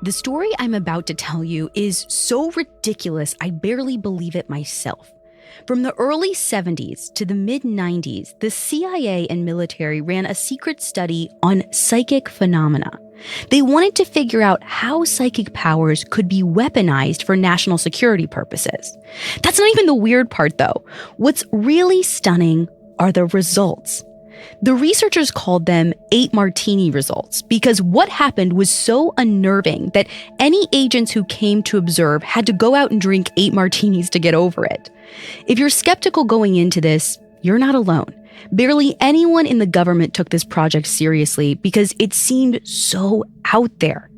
The story I'm about to tell you is so ridiculous I barely believe it myself. From the early 70s to the mid-90s, the CIA and military ran a secret study on psychic phenomena. They wanted to figure out how psychic powers could be weaponized for national security purposes. That's not even the weird part, though. What's really stunning are the results. The researchers called them 8 martini results because what happened was so unnerving that any agents who came to observe had to go out and drink 8 martinis to get over it. If you're skeptical going into this, you're not alone. Barely anyone in the government took this project seriously because it seemed so out there.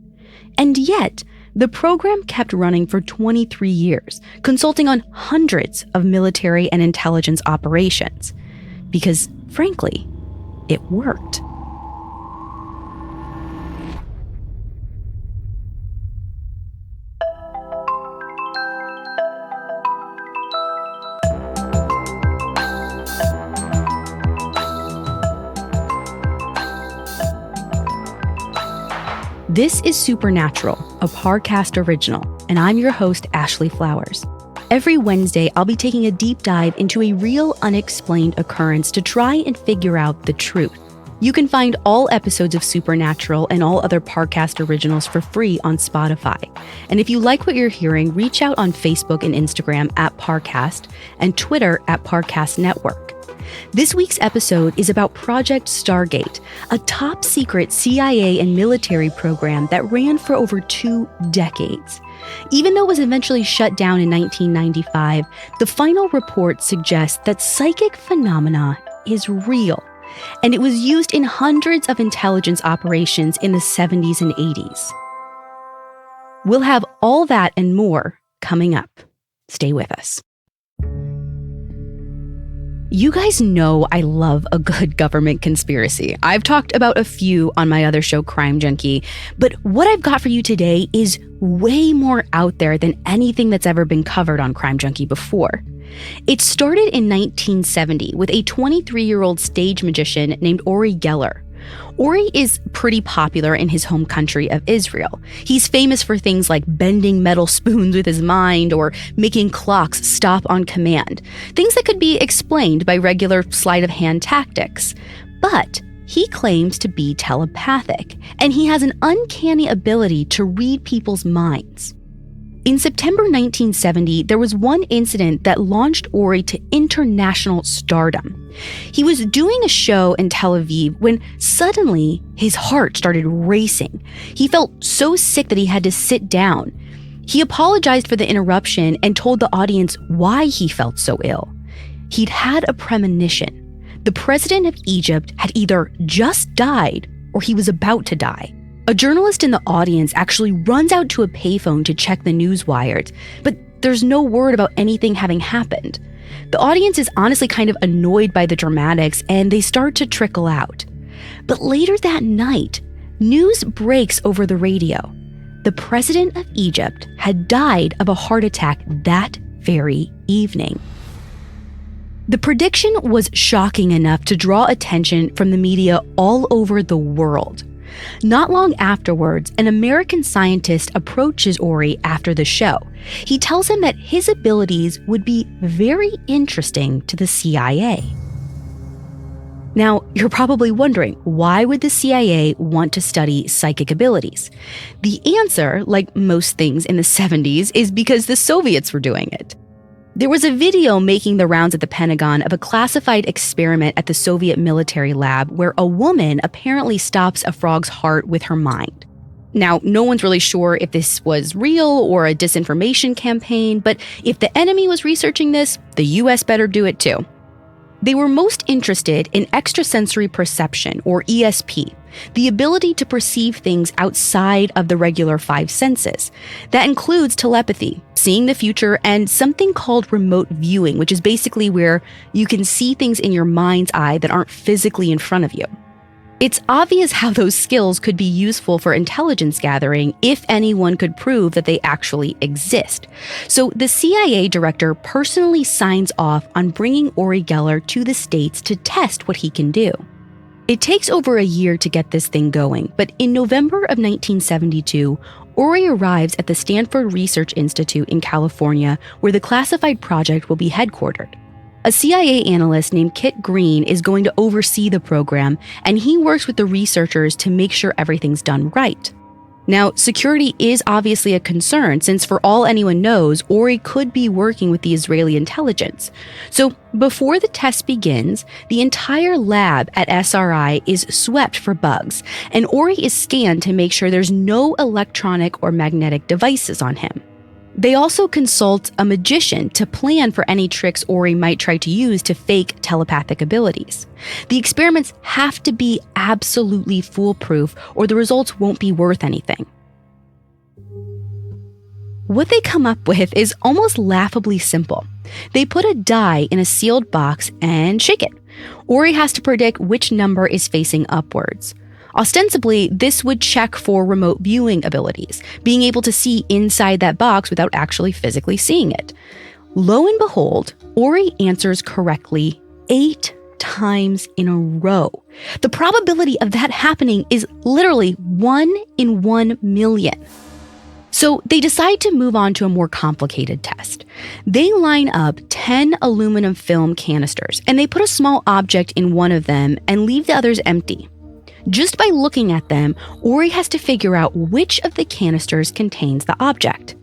And yet, the program kept running for 23 years, consulting on hundreds of military and intelligence operations. Because, frankly, it worked. This is Supernatural, a Parcast original, and I'm your host, Ashley Flowers. Every Wednesday, I'll be taking a deep dive into a real unexplained occurrence to try and figure out the truth. You can find all episodes of Supernatural and all other Parcast originals for free on Spotify. And if you like what you're hearing, reach out on Facebook and Instagram at Parcast and Twitter at Parcast Network. This week's episode is about Project Stargate, a top-secret CIA and military program that ran for over 2 decades. Even though it was eventually shut down in 1995, the final report suggests that psychic phenomena is real, and it was used in hundreds of intelligence operations in the 70s and 80s. We'll have all that and more coming up. Stay with us. You guys know I love a good government conspiracy. I've talked about a few on my other show, Crime Junkie, but what I've got for you today is way more out there than anything that's ever been covered on Crime Junkie before. It started in 1970 with a 23-year-old stage magician named Uri Geller. Uri is pretty popular in his home country of Israel. He's famous for things like bending metal spoons with his mind or making clocks stop on command, things that could be explained by regular sleight-of-hand tactics. But he claims to be telepathic, and he has an uncanny ability to read people's minds. In September 1970, there was one incident that launched Uri to international stardom. He was doing a show in Tel Aviv when suddenly his heart started racing. He felt so sick that he had to sit down. He apologized for the interruption and told the audience why he felt so ill. He'd had a premonition. The president of Egypt had either just died or he was about to die. A journalist in the audience actually runs out to a payphone to check the news wires, but there's no word about anything having happened. The audience is honestly kind of annoyed by the dramatics, and they start to trickle out. But later that night, news breaks over the radio. The president of Egypt had died of a heart attack that very evening. The prediction was shocking enough to draw attention from the media all over the world. Not long afterwards, an American scientist approaches Uri after the show. He tells him that his abilities would be very interesting to the CIA. Now, you're probably wondering, why would the CIA want to study psychic abilities? The answer, like most things in the 70s, is because the Soviets were doing it. There was a video making the rounds at the Pentagon of a classified experiment at the Soviet military lab where a woman apparently stops a frog's heart with her mind. Now, no one's really sure if this was real or a disinformation campaign, but if the enemy was researching this, the U.S. better do it too. They were most interested in extrasensory perception, or ESP, the ability to perceive things outside of the regular 5 senses. That includes telepathy, seeing the future, and something called remote viewing, which is basically where you can see things in your mind's eye that aren't physically in front of you. It's obvious how those skills could be useful for intelligence gathering if anyone could prove that they actually exist. So the CIA director personally signs off on bringing Uri Geller to the States to test what he can do. It takes over a year to get this thing going, but in November of 1972, Ori arrives at the Stanford Research Institute in California, where the classified project will be headquartered. A CIA analyst named Kit Green is going to oversee the program, and he works with the researchers to make sure everything's done right. Now, security is obviously a concern, since for all anyone knows, Ori could be working with the Israeli intelligence. So before the test begins, the entire lab at SRI is swept for bugs, and Ori is scanned to make sure there's no electronic or magnetic devices on him. They also consult a magician to plan for any tricks Ori might try to use to fake telepathic abilities. The experiments have to be absolutely foolproof, or the results won't be worth anything. What they come up with is almost laughably simple. They put a die in a sealed box and shake it. Ori has to predict which number is facing upwards. Ostensibly, this would check for remote viewing abilities, being able to see inside that box without actually physically seeing it. Lo and behold, Ori answers correctly 8 times in a row. The probability of that happening is literally 1 in 1 million. So they decide to move on to a more complicated test. They line up 10 aluminum film canisters, and they put a small object in one of them and leave the others empty. Just by looking at them, Ori has to figure out which of the canisters contains the object.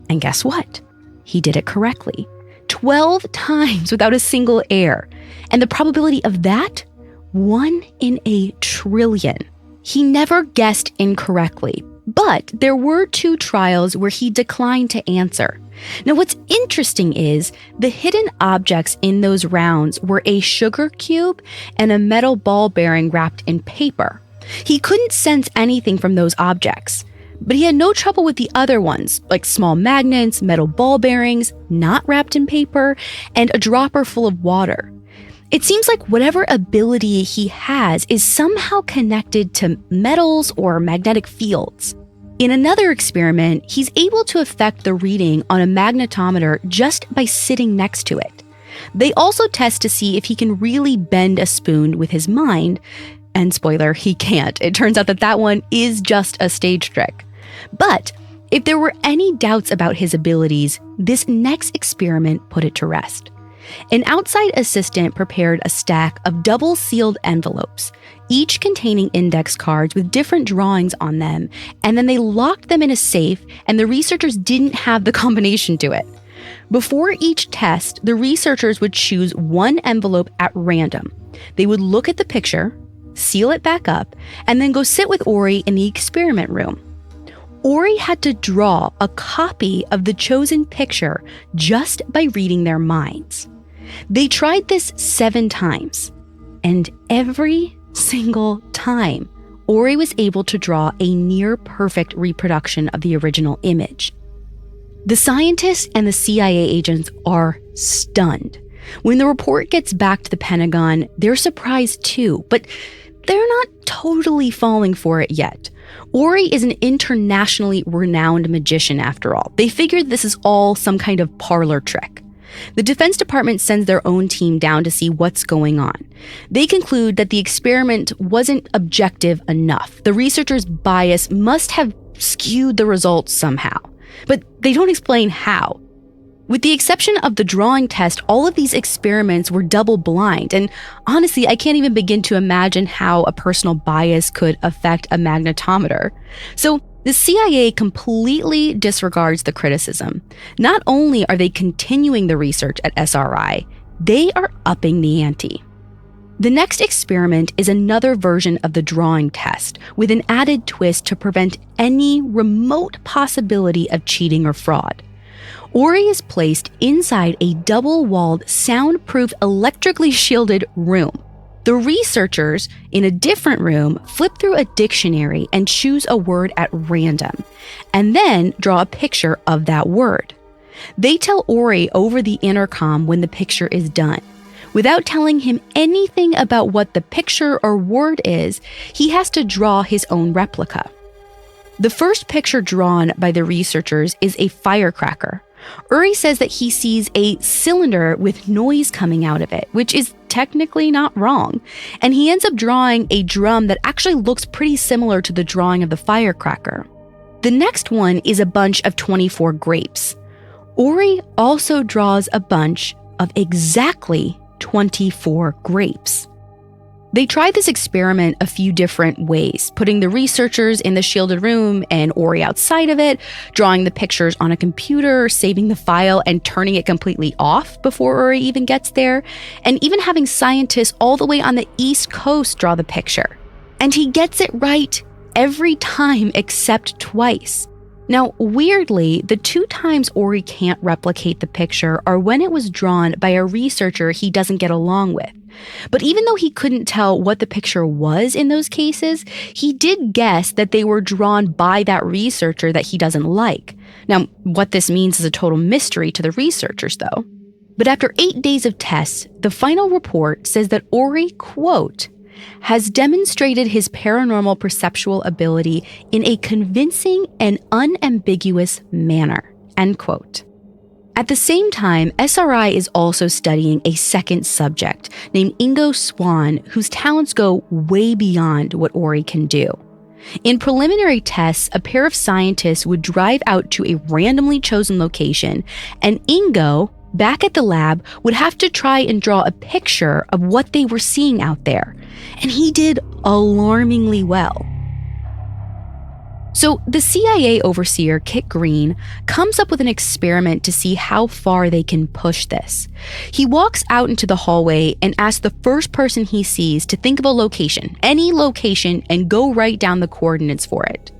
And guess what? He did it correctly. 12 times without a single error. And the probability of that? 1 in a trillion. He never guessed incorrectly, but there were 2 trials where he declined to answer. Now, what's interesting is the hidden objects in those rounds were a sugar cube and a metal ball bearing wrapped in paper. He couldn't sense anything from those objects, but he had no trouble with the other ones, like small magnets, metal ball bearings, not wrapped in paper, and a dropper full of water. It seems like whatever ability he has is somehow connected to metals or magnetic fields. In another experiment, he's able to affect the reading on a magnetometer just by sitting next to it. They also test to see if he can really bend a spoon with his mind, and spoiler, he can't. It turns out that one is just a stage trick. But if there were any doubts about his abilities, this next experiment put it to rest. An outside assistant prepared a stack of double-sealed envelopes, each containing index cards with different drawings on them, and then they locked them in a safe, and the researchers didn't have the combination to it. Before each test, the researchers would choose one envelope at random. They would look at the picture, seal it back up, and then go sit with Ori in the experiment room. Ori had to draw a copy of the chosen picture just by reading their minds. They tried this 7 times, and every single time, Ori was able to draw a near-perfect reproduction of the original image. The scientists and the CIA agents are stunned. When the report gets back to the Pentagon, they're surprised too, but they're not totally falling for it yet. Ori is an internationally renowned magician after all. They figured this is all some kind of parlor trick. The Defense Department sends their own team down to see what's going on. They conclude that the experiment wasn't objective enough. The researchers' bias must have skewed the results somehow, but they don't explain how. With the exception of the drawing test, all of these experiments were double-blind, and honestly, I can't even begin to imagine how a personal bias could affect a magnetometer. So the CIA completely disregards the criticism. Not only are they continuing the research at SRI, they are upping the ante. The next experiment is another version of the drawing test, with an added twist to prevent any remote possibility of cheating or fraud. Ori is placed inside a double-walled, soundproof, electrically shielded room. The researchers, in a different room, flip through a dictionary and choose a word at random, and then draw a picture of that word. They tell Ori over the intercom when the picture is done. Without telling him anything about what the picture or word is, he has to draw his own replica. The first picture drawn by the researchers is a firecracker, Uri says that he sees a cylinder with noise coming out of it, which is technically not wrong. And he ends up drawing a drum that actually looks pretty similar to the drawing of the firecracker. The next one is a bunch of 24 grapes. Uri also draws a bunch of exactly 24 grapes. They tried this experiment a few different ways, putting the researchers in the shielded room and Uri outside of it, drawing the pictures on a computer, saving the file and turning it completely off before Uri even gets there, and even having scientists all the way on the East Coast draw the picture. And he gets it right every time except twice. Now, weirdly, the 2 times Uri can't replicate the picture are when it was drawn by a researcher he doesn't get along with. But even though he couldn't tell what the picture was in those cases, he did guess that they were drawn by that researcher that he doesn't like. Now, what this means is a total mystery to the researchers, though. But after 8 days of tests, the final report says that Uri, quote, has demonstrated his paranormal perceptual ability in a convincing and unambiguous manner, end quote. At the same time, SRI is also studying a second subject named Ingo Swan, whose talents go way beyond what Uri can do. In preliminary tests, a pair of scientists would drive out to a randomly chosen location, and Ingo, back at the lab, would have to try and draw a picture of what they were seeing out there. And he did alarmingly well. So the CIA overseer, Kit Green, comes up with an experiment to see how far they can push this. He walks out into the hallway and asks the first person he sees to think of a location, any location, and go write down the coordinates for it.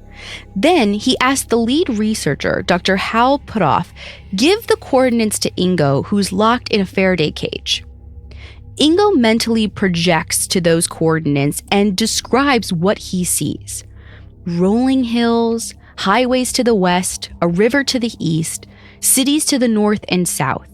Then he asks the lead researcher, Dr. Hal Puthoff, give the coordinates to Ingo, who's locked in a Faraday cage. Ingo mentally projects to those coordinates and describes what he sees. Rolling hills, highways to the west, a river to the east, cities to the north and south.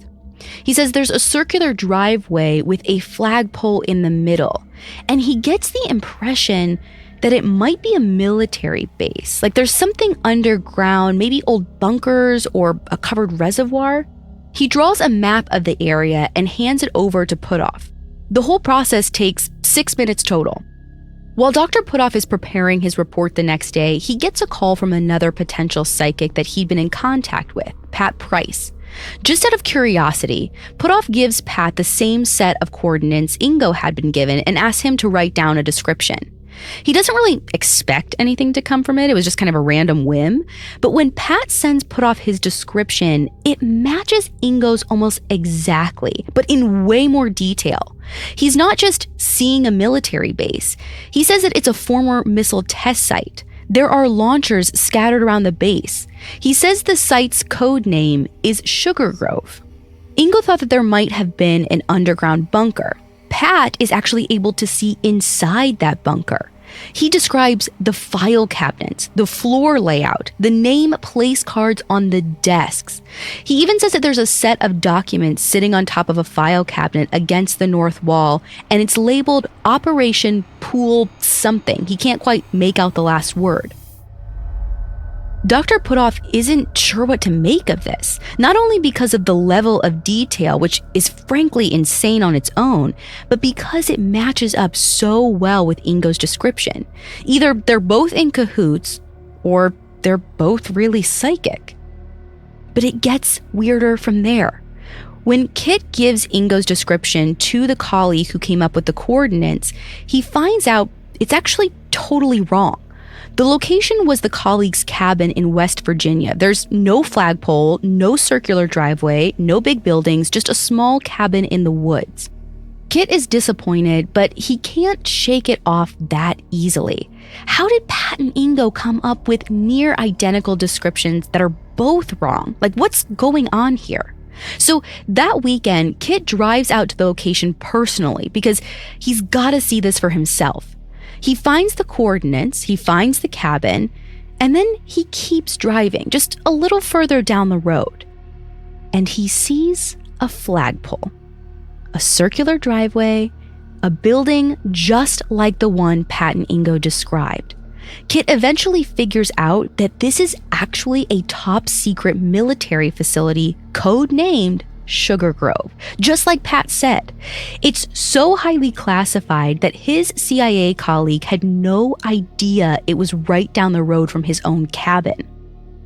He says there's a circular driveway with a flagpole in the middle, and he gets the impression that it might be a military base. Like there's something underground, maybe old bunkers or a covered reservoir. He draws a map of the area and hands it over to Puthoff. The whole process takes 6 minutes total. While Dr. Puthoff is preparing his report the next day, he gets a call from another potential psychic that he'd been in contact with, Pat Price. Just out of curiosity, Puthoff gives Pat the same set of coordinates Ingo had been given and asks him to write down a description. He doesn't really expect anything to come from it. It was just kind of a random whim. But when Pat sends Puthoff his description, it matches Ingo's almost exactly, but in way more detail. He's not just seeing a military base. He says that it's a former missile test site. There are launchers scattered around the base. He says the site's code name is Sugar Grove. Ingo thought that there might have been an underground bunker. Pat is actually able to see inside that bunker. He describes the file cabinets, the floor layout, the name place cards on the desks. He even says that there's a set of documents sitting on top of a file cabinet against the north wall, and it's labeled Operation Pool something. He can't quite make out the last word. Dr. Puthoff isn't sure what to make of this, not only because of the level of detail, which is frankly insane on its own, but because it matches up so well with Ingo's description. Either they're both in cahoots, or they're both really psychic. But it gets weirder from there. When Kit gives Ingo's description to the colleague who came up with the coordinates, he finds out it's actually totally wrong. The location was the colleague's cabin in West Virginia. There's no flagpole, no circular driveway, no big buildings, just a small cabin in the woods. Kit is disappointed, but he can't shake it off that easily. How did Pat and Ingo come up with near identical descriptions that are both wrong? Like, what's going on here? So that weekend, Kit drives out to the location personally because he's got to see this for himself. He finds the coordinates, he finds the cabin, and then he keeps driving just a little further down the road. And he sees a flagpole, a circular driveway, a building just like the one Pat and Ingo described. Kit eventually figures out that this is actually a top-secret military facility codenamed Sugar Grove, just like Pat said. It's so highly classified that his CIA colleague had no idea it was right down the road from his own cabin.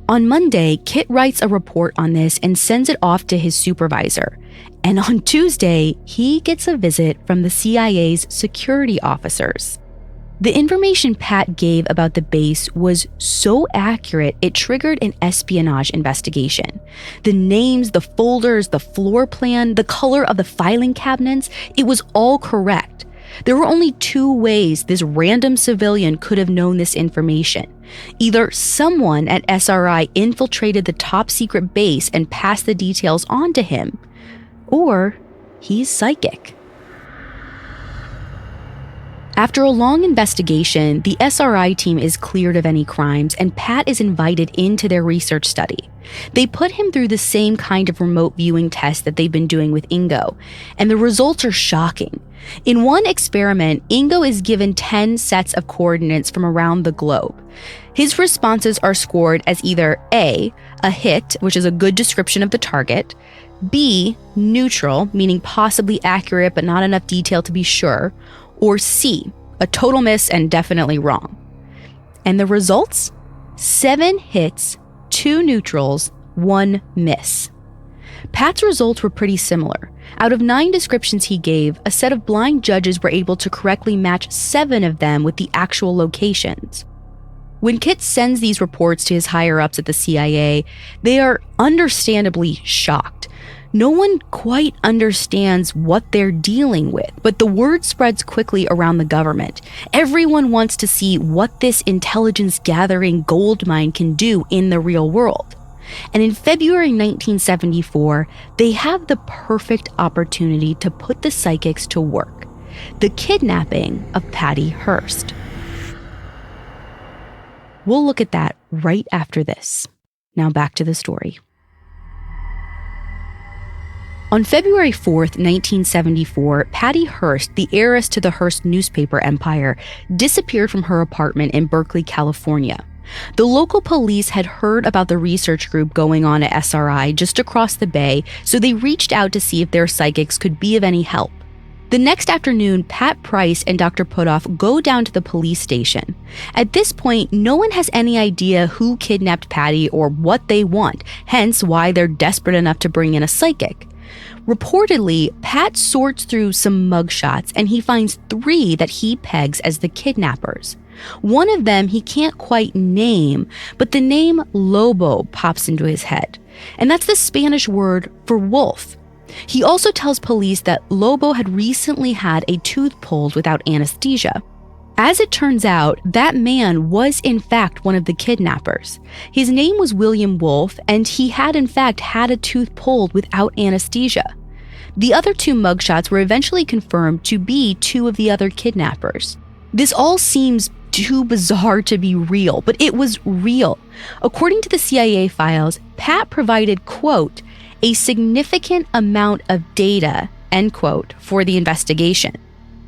On Monday, Kit writes a report on this and sends it off to his supervisor. And on Tuesday, he gets a visit from the CIA's security officers. The information Pat gave about the base was so accurate, it triggered an espionage investigation. The names, the folders, the floor plan, the color of the filing cabinets, it was all correct. There were only two ways this random civilian could have known this information. Either someone at SRI infiltrated the top secret base and passed the details on to him, or he's psychic. After a long investigation, the SRI team is cleared of any crimes and Pat is invited into their research study. They put him through the same kind of remote viewing test that they've been doing with Ingo, and the results are shocking. In one experiment, Ingo is given 10 sets of coordinates from around the globe. His responses are scored as either A, a hit, which is a good description of the target, B, neutral, meaning possibly accurate but not enough detail to be sure, or C, a total miss and definitely wrong. And the results? 7 hits, 2 neutrals, 1 miss. Pat's results were pretty similar. Out of 9 descriptions he gave, a set of blind judges were able to correctly match 7 of them with the actual locations. When Kit sends these reports to his higher-ups at the CIA, they are understandably shocked. No one quite understands what they're dealing with, but the word spreads quickly around the government. Everyone wants to see what this intelligence-gathering gold mine can do in the real world. And in February 1974, they have the perfect opportunity to put the psychics to work: the kidnapping of Patty Hearst. We'll look at that right after this. Now back to the story. On February 4th, 1974, Patty Hearst, the heiress to the Hearst newspaper empire, disappeared from her apartment in Berkeley, California. The local police had heard about the research group going on at SRI just across the bay, so they reached out to see if their psychics could be of any help. The next afternoon, Pat Price and Dr. Putoff go down to the police station. At this point, no one has any idea who kidnapped Patty or what they want, hence why they're desperate enough to bring in a psychic. Reportedly, Pat sorts through some mugshots and he finds 3 that he pegs as the kidnappers. One of them he can't quite name, but the name Lobo pops into his head, and that's the Spanish word for wolf. He also tells police that Lobo had recently had a tooth pulled without anesthesia. As it turns out, that man was in fact one of the kidnappers. His name was William Wolfe, and he had in fact had a tooth pulled without anesthesia. The other 2 mugshots were eventually confirmed to be 2 of the other kidnappers. This all seems too bizarre to be real, but it was real. According to the CIA files, Pat provided, quote, a significant amount of data, end quote, for the investigation.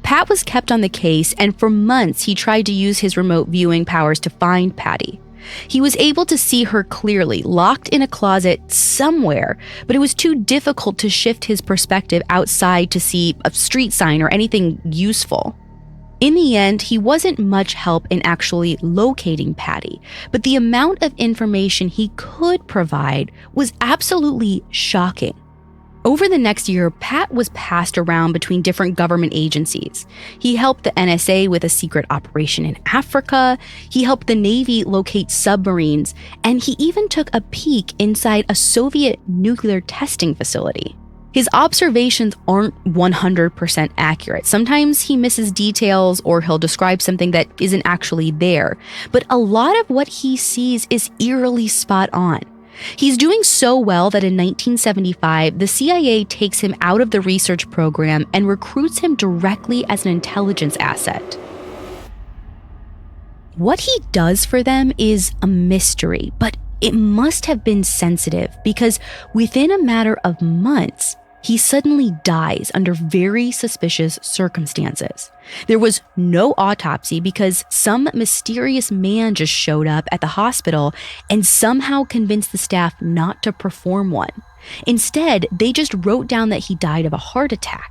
Pat was kept on the case, and for months he tried to use his remote viewing powers to find Patty. He was able to see her clearly, locked in a closet somewhere, but it was too difficult to shift his perspective outside to see a street sign or anything useful. In the end, he wasn't much help in actually locating Patty, but the amount of information he could provide was absolutely shocking. Over the next year, Pat was passed around between different government agencies. He helped the NSA with a secret operation in Africa, he helped the Navy locate submarines, and he even took a peek inside a Soviet nuclear testing facility. His observations aren't 100% accurate. Sometimes he misses details or he'll describe something that isn't actually there, but a lot of what he sees is eerily spot on. He's doing so well that in 1975, the CIA takes him out of the research program and recruits him directly as an intelligence asset. What he does for them is a mystery, but it must have been sensitive because within a matter of months, he suddenly dies under very suspicious circumstances. There was no autopsy because some mysterious man just showed up at the hospital and somehow convinced the staff not to perform one. Instead, they just wrote down that he died of a heart attack.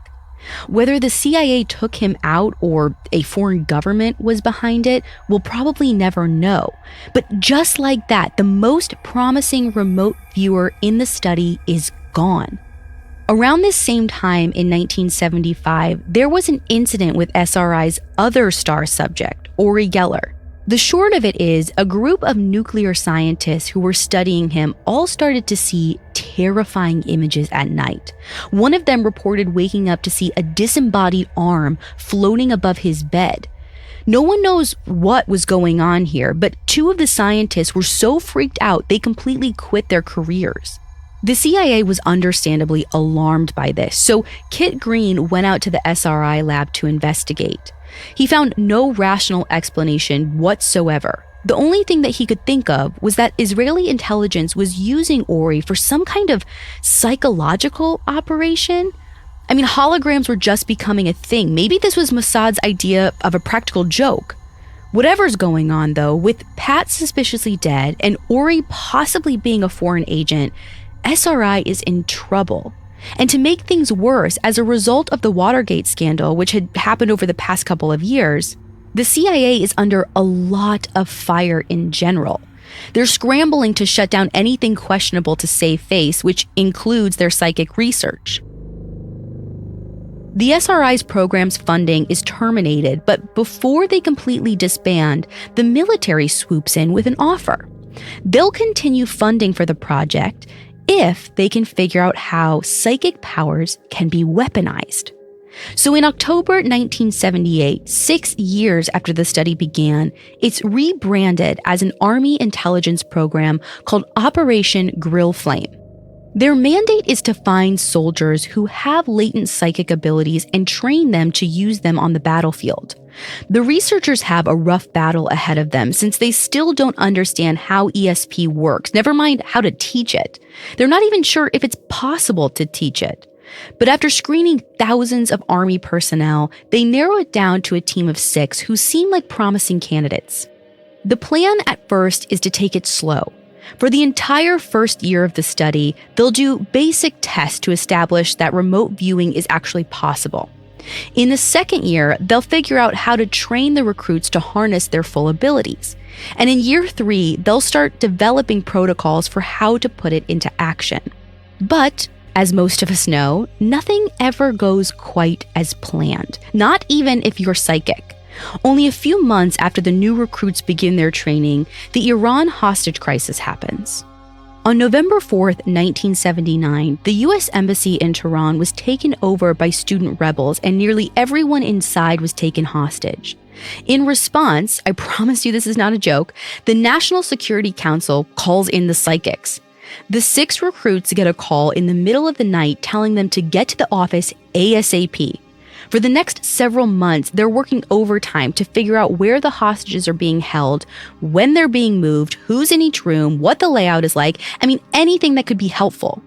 Whether the CIA took him out or a foreign government was behind it, we'll probably never know. But just like that, the most promising remote viewer in the study is gone. Around this same time in 1975, there was an incident with SRI's other star subject, Uri Geller. The short of it is, a group of nuclear scientists who were studying him all started to see terrifying images at night. One of them reported waking up to see a disembodied arm floating above his bed. No one knows what was going on here, but two of the scientists were so freaked out they completely quit their careers. The CIA was understandably alarmed by this, so Kit Green went out to the SRI lab to investigate. He found no rational explanation whatsoever. The only thing that he could think of was that Israeli intelligence was using Uri for some kind of psychological operation. I mean, holograms were just becoming a thing. Maybe this was Mossad's idea of a practical joke. Whatever's going on, though, with Pat suspiciously dead and Uri possibly being a foreign agent, SRI is in trouble. And to make things worse, as a result of the Watergate scandal, which had happened over the past couple of years, the CIA is under a lot of fire in general. They're scrambling to shut down anything questionable to save face, which includes their psychic research. The SRI's program's funding is terminated, but before they completely disband, the military swoops in with an offer. They'll continue funding for the project if they can figure out how psychic powers can be weaponized. So in October 1978, 6 years after the study began, it's rebranded as an Army intelligence program called Operation Grill Flame. Their mandate is to find soldiers who have latent psychic abilities and train them to use them on the battlefield. The researchers have a rough battle ahead of them since they still don't understand how ESP works, never mind how to teach it. They're not even sure if it's possible to teach it. But after screening thousands of Army personnel, they narrow it down to a team of 6 who seem like promising candidates. The plan at first is to take it slow. For the entire first year of the study, they'll do basic tests to establish that remote viewing is actually possible. In the second year, they'll figure out how to train the recruits to harness their full abilities. And in year 3, they'll start developing protocols for how to put it into action. But, as most of us know, nothing ever goes quite as planned, not even if you're psychic. Only a few months after the new recruits begin their training, the Iran hostage crisis happens. On November 4th, 1979, the U.S. Embassy in Tehran was taken over by student rebels and nearly everyone inside was taken hostage. In response, I promise you this is not a joke, the National Security Council calls in the psychics. The 6 recruits get a call in the middle of the night telling them to get to the office ASAP. For the next several months, they're working overtime to figure out where the hostages are being held, when they're being moved, who's in each room, what the layout is like. I mean, anything that could be helpful.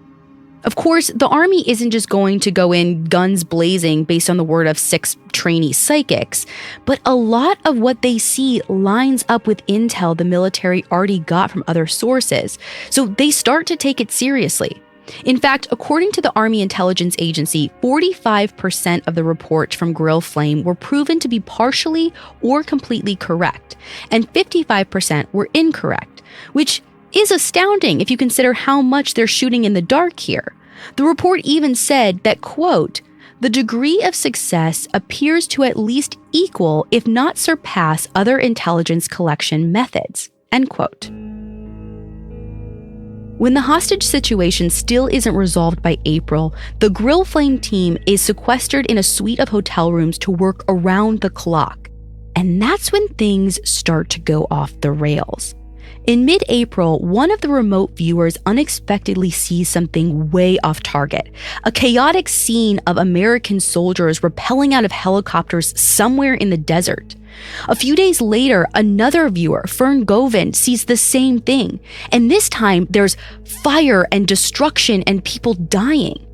Of course, the Army isn't just going to go in guns blazing based on the word of 6 trainee psychics, but a lot of what they see lines up with intel the military already got from other sources, so they start to take it seriously. In fact, according to the Army Intelligence Agency, 45% of the reports from Grill Flame were proven to be partially or completely correct, and 55% were incorrect, which is astounding if you consider how much they're shooting in the dark here. The report even said that, quote, "The degree of success appears to at least equal, if not surpass, other intelligence collection methods," end quote. When the hostage situation still isn't resolved by April, the Grill Flame team is sequestered in a suite of hotel rooms to work around the clock. And that's when things start to go off the rails. In mid-April, one of the remote viewers unexpectedly sees something way off target, a chaotic scene of American soldiers rappelling out of helicopters somewhere in the desert. A few days later, another viewer, Fern Govind, sees the same thing, and this time there's fire and destruction and people dying.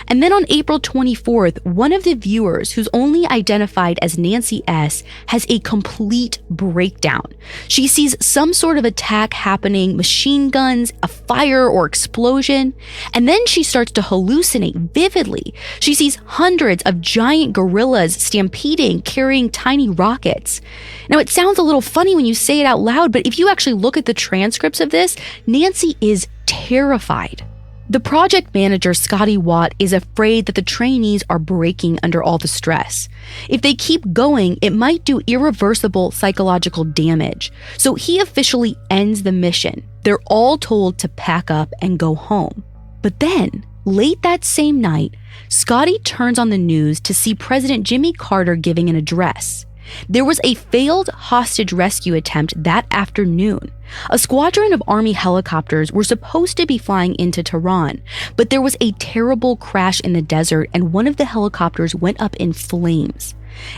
And then on April 24th, one of the viewers, who's only identified as Nancy S., has a complete breakdown. She sees some sort of attack happening, machine guns, a fire or explosion, and then she starts to hallucinate vividly. She sees hundreds of giant gorillas stampeding, carrying tiny rockets. Now, it sounds a little funny when you say it out loud, but if you actually look at the transcripts of this, Nancy is terrified. The project manager, Scotty Watt, is afraid that the trainees are breaking under all the stress. If they keep going, it might do irreversible psychological damage. So he officially ends the mission. They're all told to pack up and go home. But then, late that same night, Scotty turns on the news to see President Jimmy Carter giving an address. There was a failed hostage rescue attempt that afternoon. A squadron of Army helicopters were supposed to be flying into Tehran, but there was a terrible crash in the desert and one of the helicopters went up in flames.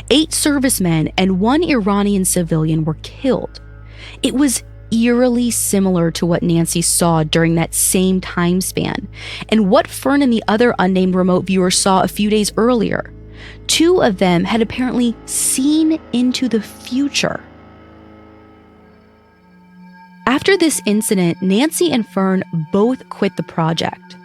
8 servicemen and 1 Iranian civilian were killed. It was eerily similar to what Nancy saw during that same time span, and what Fern and the other unnamed remote viewers saw a few days earlier. 2 of them had apparently seen into the future. After this incident, Nancy and Fern both quit the project.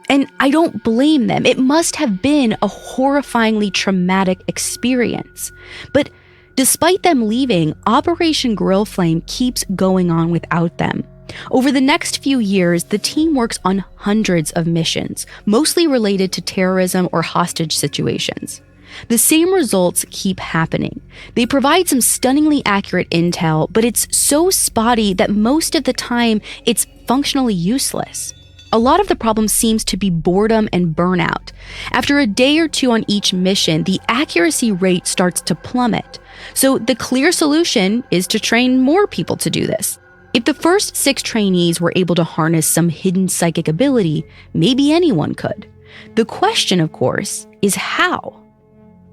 And I don't blame them. It must have been a horrifyingly traumatic experience. But despite them leaving, Operation Grill Flame keeps going on without them. Over the next few years, the team works on hundreds of missions, mostly related to terrorism or hostage situations. The same results keep happening. They provide some stunningly accurate intel, but it's so spotty that most of the time it's functionally useless. A lot of the problem seems to be boredom and burnout. After a day or 2 on each mission, the accuracy rate starts to plummet. So the clear solution is to train more people to do this. If the first 6 trainees were able to harness some hidden psychic ability, maybe anyone could. The question, of course, is how?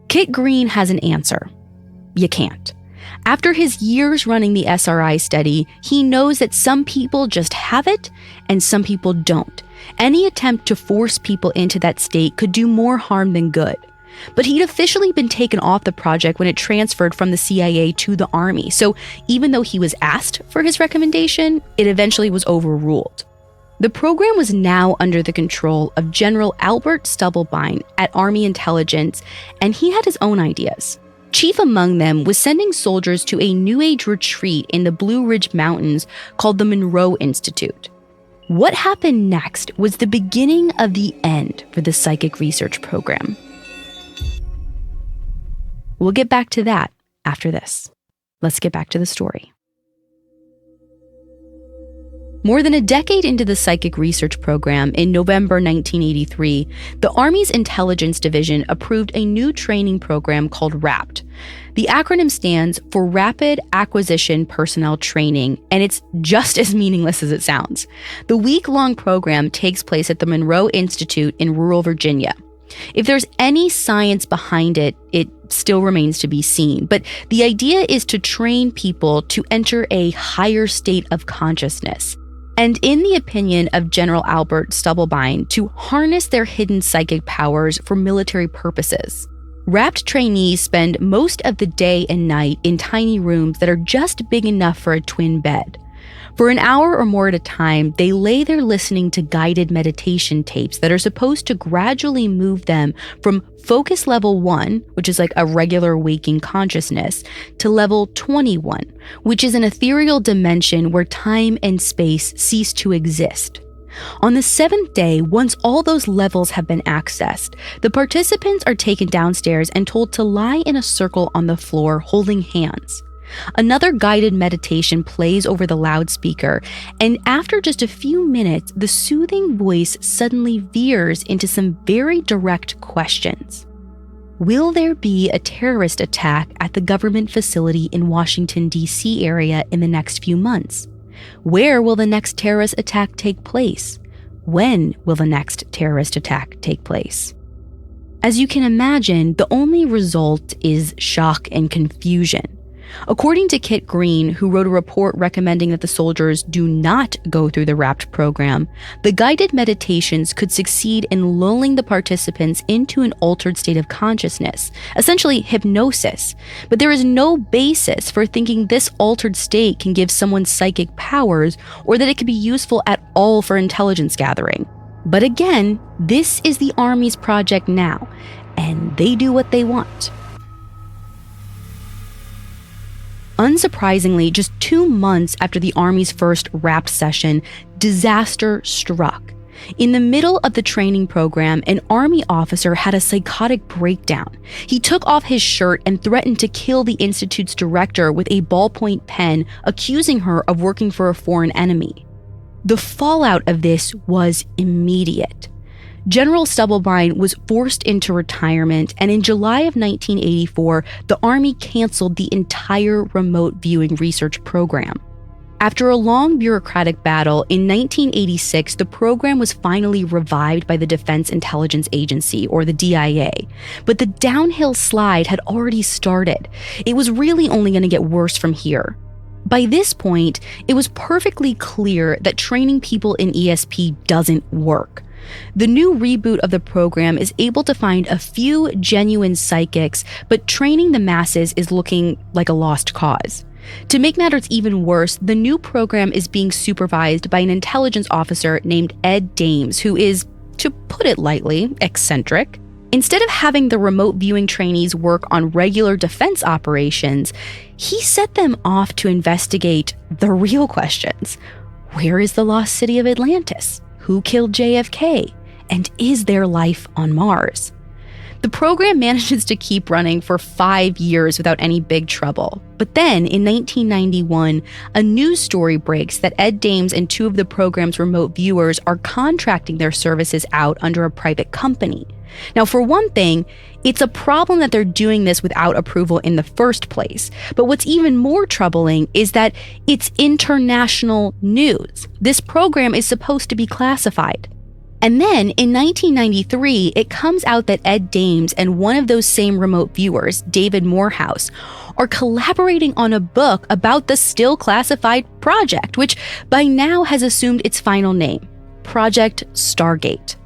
Kit Green has an answer. You can't. After his years running the SRI study, he knows that some people just have it and some people don't. Any attempt to force people into that state could do more harm than good. But he'd officially been taken off the project when it transferred from the CIA to the Army, so even though he was asked for his recommendation, it eventually was overruled. The program was now under the control of General Albert Stubblebine at Army Intelligence, and he had his own ideas. Chief among them was sending soldiers to a New Age retreat in the Blue Ridge Mountains called the Monroe Institute. What happened next was the beginning of the end for the psychic research program. We'll get back to that after this. Let's get back to the story. More than a decade into the psychic research program, in November 1983, the Army's Intelligence Division approved a new training program called RAPT. The acronym stands for Rapid Acquisition Personnel Training, and it's just as meaningless as it sounds. The week-long program takes place at the Monroe Institute in rural Virginia. If there's any science behind it, it still remains to be seen. But the idea is to train people to enter a higher state of consciousness. And in the opinion of General Albert Stubblebine, to harness their hidden psychic powers for military purposes. RAPT trainees spend most of the day and night in tiny rooms that are just big enough for a twin bed. For an hour or more at a time, they lay there listening to guided meditation tapes that are supposed to gradually move them from focus level 1, which is like a regular waking consciousness, to level 21, which is an ethereal dimension where time and space cease to exist. On the 7th day, once all those levels have been accessed, the participants are taken downstairs and told to lie in a circle on the floor holding hands. Another guided meditation plays over the loudspeaker, and after just a few minutes, the soothing voice suddenly veers into some very direct questions. Will there be a terrorist attack at the government facility in Washington, D.C. area in the next few months? Where will the next terrorist attack take place? When will the next terrorist attack take place? As you can imagine, the only result is shock and confusion. According to Kit Green, who wrote a report recommending that the soldiers do not go through the WRAPT program, the guided meditations could succeed in lulling the participants into an altered state of consciousness, essentially hypnosis. But there is no basis for thinking this altered state can give someone psychic powers or that it could be useful at all for intelligence gathering. But again, this is the Army's project now, and they do what they want. Unsurprisingly, just 2 months after the Army's first WRAPT session, disaster struck. In the middle of the training program, an Army officer had a psychotic breakdown. He took off his shirt and threatened to kill the Institute's director with a ballpoint pen, accusing her of working for a foreign enemy. The fallout of this was immediate. General Stubblebine was forced into retirement, and in July of 1984, the Army canceled the entire remote viewing research program. After a long bureaucratic battle, in 1986, the program was finally revived by the Defense Intelligence Agency, or the DIA. But the downhill slide had already started. It was really only going to get worse from here. By this point, it was perfectly clear that training people in ESP doesn't work. The new reboot of the program is able to find a few genuine psychics, but training the masses is looking like a lost cause. To make matters even worse, the new program is being supervised by an intelligence officer named Ed Dames, who is, to put it lightly, eccentric. Instead of having the remote viewing trainees work on regular defense operations, he set them off to investigate the real questions. Where is the lost city of Atlantis? Who killed JFK? And is there life on Mars? The program manages to keep running for 5 years without any big trouble. But then, in 1991, a news story breaks that Ed Dames and 2 of the program's remote viewers are contracting their services out under a private company. Now, for one thing, it's a problem that they're doing this without approval in the first place. But what's even more troubling is that it's international news. This program is supposed to be classified. And then, in 1993, it comes out that Ed Dames and one of those same remote viewers, David Morehouse, are collaborating on a book about the still classified project, which by now has assumed its final name, Project Stargate.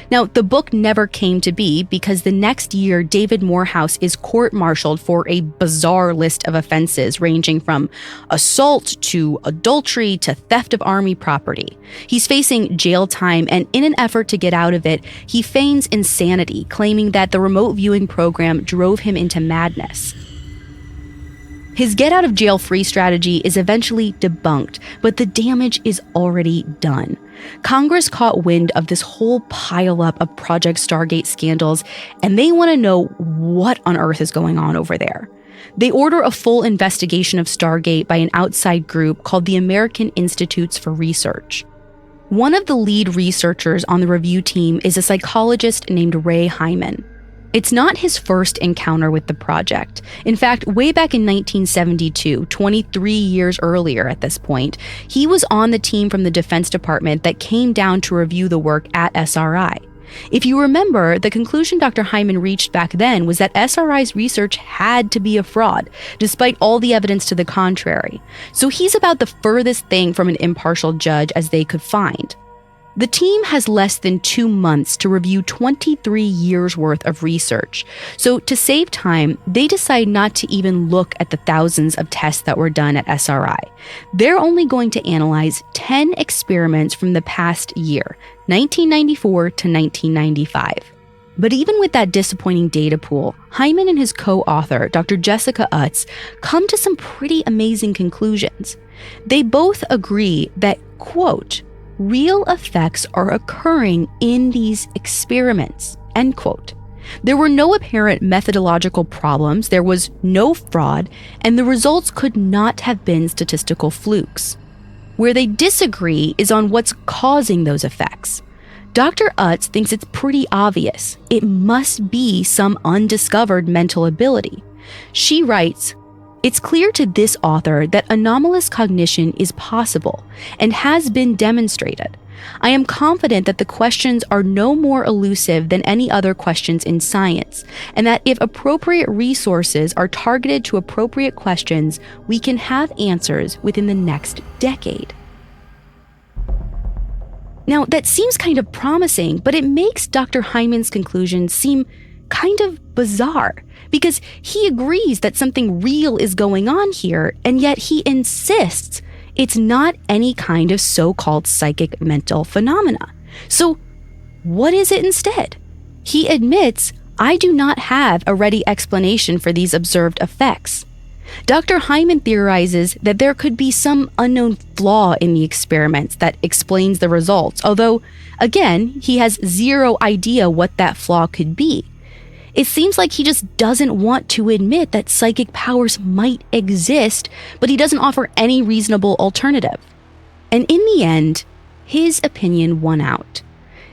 Now, the book never came to be because the next year, David Morehouse is court-martialed for a bizarre list of offenses ranging from assault to adultery to theft of Army property. He's facing jail time, and in an effort to get out of it, he feigns insanity, claiming that the remote viewing program drove him into madness. His get-out-of-jail-free strategy is eventually debunked, but the damage is already done. Congress caught wind of this whole pileup of Project Stargate scandals, and they want to know what on earth is going on over there. They order a full investigation of Stargate by an outside group called the American Institutes for Research. One of the lead researchers on the review team is a psychologist named Ray Hyman. It's not his first encounter with the project. In fact, way back in 1972, 23 years earlier at this point, he was on the team from the Defense Department that came down to review the work at SRI. If you remember, the conclusion Dr. Hyman reached back then was that SRI's research had to be a fraud, despite all the evidence to the contrary. So he's about the furthest thing from an impartial judge as they could find. The team has less than 2 months to review 23 years worth of research. So to save time, they decide not to even look at the thousands of tests that were done at SRI. They're only going to analyze 10 experiments from the past year, 1994 to 1995. But even with that disappointing data pool, Hyman and his co-author, Dr. Jessica Utz, come to some pretty amazing conclusions. They both agree that, quote, real effects are occurring in these experiments, end quote. There were no apparent methodological problems, there was no fraud, and the results could not have been statistical flukes. Where they disagree is on what's causing those effects. Dr. Utz thinks it's pretty obvious. It must be some undiscovered mental ability. She writes, "It's clear to this author that anomalous cognition is possible and has been demonstrated. I am confident that the questions are no more elusive than any other questions in science, and that if appropriate resources are targeted to appropriate questions, we can have answers within the next decade. Now, that seems kind of promising, but it makes Dr. Hyman's conclusion seem kind of bizarre, because he agrees that something real is going on here, and yet he insists it's not any kind of so-called psychic mental phenomena. So what is it instead? He admits, I do not have a ready explanation for these observed effects. Dr. Hyman theorizes that there could be some unknown flaw in the experiments that explains the results, although, again, he has zero idea what that flaw could be. It seems like he just doesn't want to admit that psychic powers might exist, but he doesn't offer any reasonable alternative. And in the end, his opinion won out.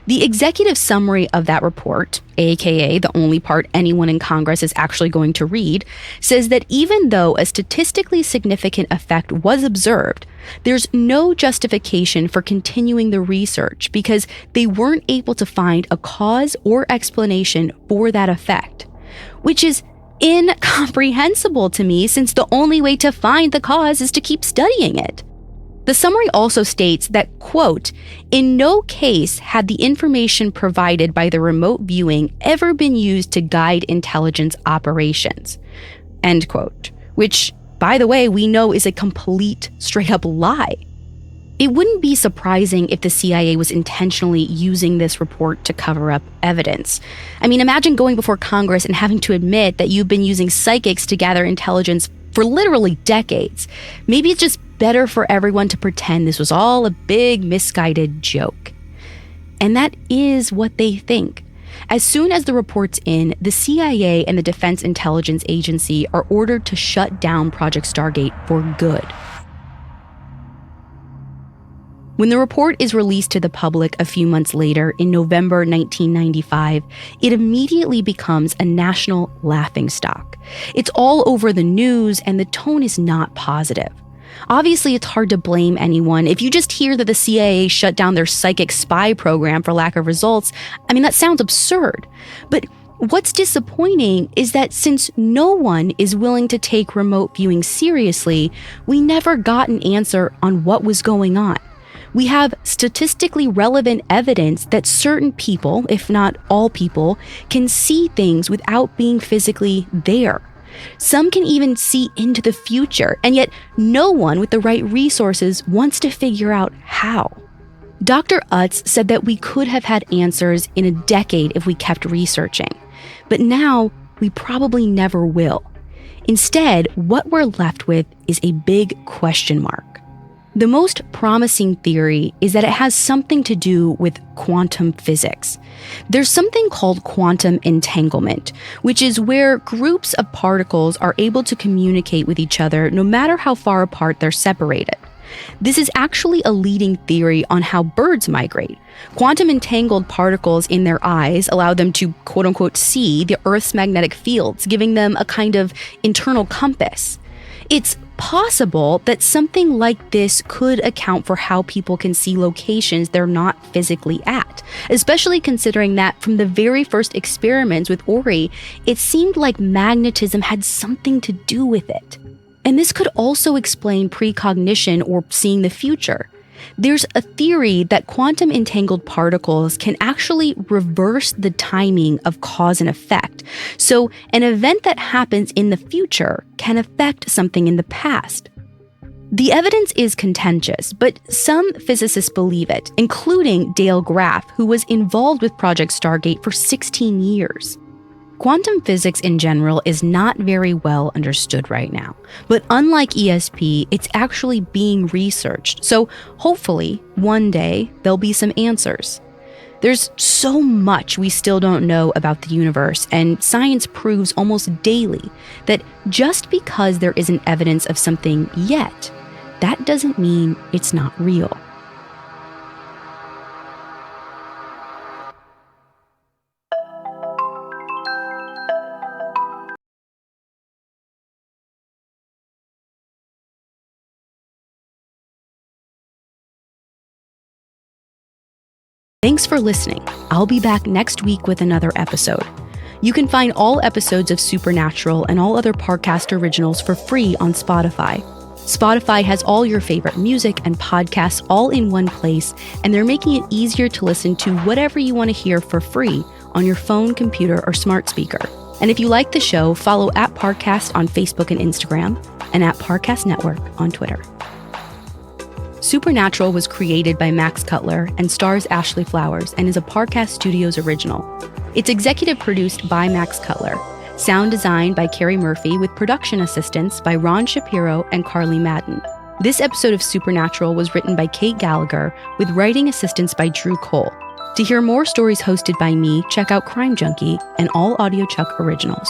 The executive summary of that report, aka the only part anyone in Congress is actually going to read, says that even though a statistically significant effect was observed, there's no justification for continuing the research because they weren't able to find a cause or explanation for that effect, which is incomprehensible to me since the only way to find the cause is to keep studying it. The summary also states that, quote, in no case had the information provided by the remote viewing ever been used to guide intelligence operations, end quote, which, by the way, we know is a complete straight-up lie. It wouldn't be surprising if the CIA was intentionally using this report to cover up evidence. I mean, imagine going before Congress and having to admit that you've been using psychics to gather intelligence for literally decades. Maybe it's just better for everyone to pretend this was all a big misguided joke. And that is what they think. As soon as the report's in, the CIA and the Defense Intelligence Agency are ordered to shut down Project Stargate for good. When the report is released to the public a few months later, in November 1995, it immediately becomes a national laughingstock. It's all over the news, and the tone is not positive. Obviously, it's hard to blame anyone. If you just hear that the CIA shut down their psychic spy program for lack of results, I mean, that sounds absurd. But what's disappointing is that since no one is willing to take remote viewing seriously, we never got an answer on what was going on. We have statistically relevant evidence that certain people, if not all people, can see things without being physically there. Some can even see into the future, and yet no one with the right resources wants to figure out how. Dr. Utz said that we could have had answers in a decade if we kept researching, but now we probably never will. Instead, what we're left with is a big question mark. The most promising theory is that it has something to do with quantum physics. There's something called quantum entanglement, which is where groups of particles are able to communicate with each other no matter how far apart they're separated. This is actually a leading theory on how birds migrate. Quantum entangled particles in their eyes allow them to quote-unquote see the Earth's magnetic fields, giving them a kind of internal compass. It's possible that something like this could account for how people can see locations they're not physically at, especially considering that from the very first experiments with Ori, it seemed like magnetism had something to do with it. And this could also explain precognition or seeing the future. There's a theory that quantum entangled particles can actually reverse the timing of cause and effect. So an event that happens in the future can affect something in the past. The evidence is contentious, but some physicists believe it, including Dale Graff, who was involved with Project Stargate for 16 years. Quantum physics in general is not very well understood right now, but unlike ESP, it's actually being researched, so hopefully, one day, there'll be some answers. There's so much we still don't know about the universe, and science proves almost daily that just because there isn't evidence of something yet, that doesn't mean it's not real. Thanks for listening. I'll be back next week with another episode. You can find all episodes of Supernatural and all other Parcast originals for free on Spotify. Spotify has all your favorite music and podcasts all in one place, and they're making it easier to listen to whatever you want to hear for free on your phone, computer, or smart speaker. And if you like the show, follow @Parcast on Facebook and Instagram, and @Parcast Network on Twitter. Supernatural was created by Max Cutler and stars Ashley Flowers and is a Parcast Studios original. It's executive produced by Max Cutler, sound designed by Carrie Murphy with production assistance by Ron Shapiro and Carly Madden. This episode of Supernatural was written by Kate Gallagher with writing assistance by Drew Cole. To hear more stories hosted by me, check out Crime Junkie and all Audio Chuck originals.